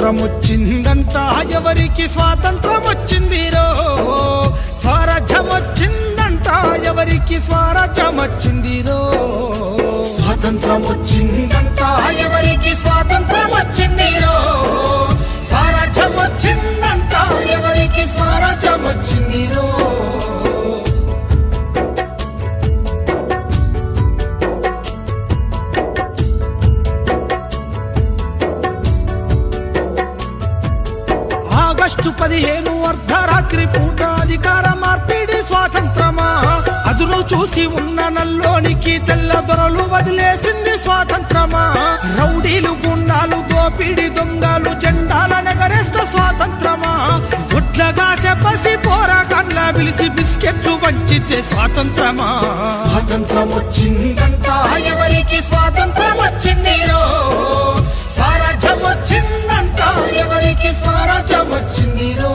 స్వాతంత్రం వచ్చిందంట ఎవరికి స్వాతంత్రం వచ్చిందిరో స్వరాజ్యం వచ్చిందంట ఎవరికి స్వరాజ్యం వచ్చిందిరో స్వాతంత్రం వచ్చిందంట ఎవరికి స్వాతంత్రం వచ్చిందిరో స్వరాజ్యం వచ్చిందంట ఎవరికి స్వరాజ్యం వచ్చిందిరో ఆగస్టు 15 అర్ధరాత్రి పూట అధికార మార్పిడి స్వాతంత్రమా అదును చూసి ఉన్న నల్లోనికి తెల్ల దొరలు వదిలేసింది స్వాతంత్రమా రౌడీలు గుండాలు దోపిడి దొంగలు జెండాల నగరేస్త స్వాతంత్రమా గుడ్లగాసే పసి పోరాగాన్ల పిలిచి బిస్కెట్లు పంచితే స్వాతంత్రమా స్వాతంత్రం వచ్చిందంట ఎవరికి స్వాతంత్రం వచ్చిందిరో స్వరాజ్యం వచ్చిందంట ఎవరికి స్వరాజ్యం వచ్చిందిరో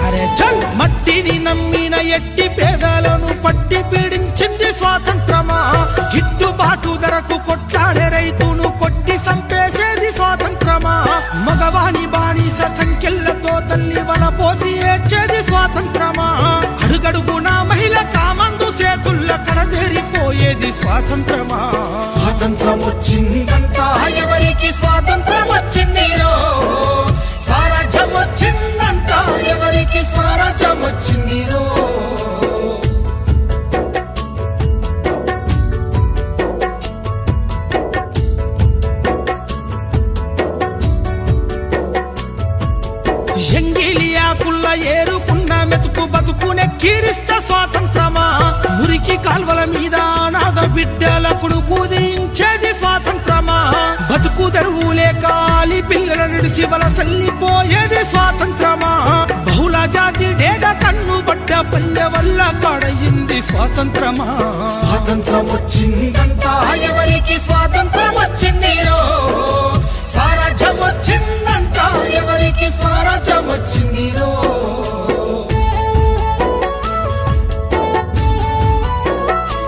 అరే చల్ మట్టిని నమ్మిన ఎట్టి పేదలను పట్టి పీడించింది స్వాతంత్రమా గిట్టుబాటు ధరకు కొట్లాడే రైతును కొట్టి సంపేసేది స్వాతంత్రమా మగవాణి బానిస సంఖ్యలతో తల్లి వల పోసి ఏడ్చేది స్వాతంత్రమా అడుగడుగున మహిళ కామందు చేతుల్ల కడదేరిపోయేది స్వాతంత్రమా స్వాతంత్రం వచ్చిందంట ఎవరికి స్వాతంత్రం వచ్చిందిరో స్వరాజ్యం వచ్చిందంట ఎవరికి స్వరాజ్యం వచ్చిందిరో ఎంగిలియాకుల్ల ఏరుకున్న మెతుకు బతుకునే కీరిస్త స్వాతంత్రమా మురికి కాల్వల మీద అనాథ బిడ్డలకుడు పూజించేది స్వాతంత్రమా బతుకు తెరువులే కాలి పిల్లల నిడిసి వలసల్లిపోయేది స్వాతంత్రమా బహుళ జాతి డేగ కన్ను బట్ట పల్లె వల్ల కడయింది స్వాతంత్రమా స్వాతంత్రం వచ్చిందంట ఎవరికి స్వాతంత్రం వచ్చింది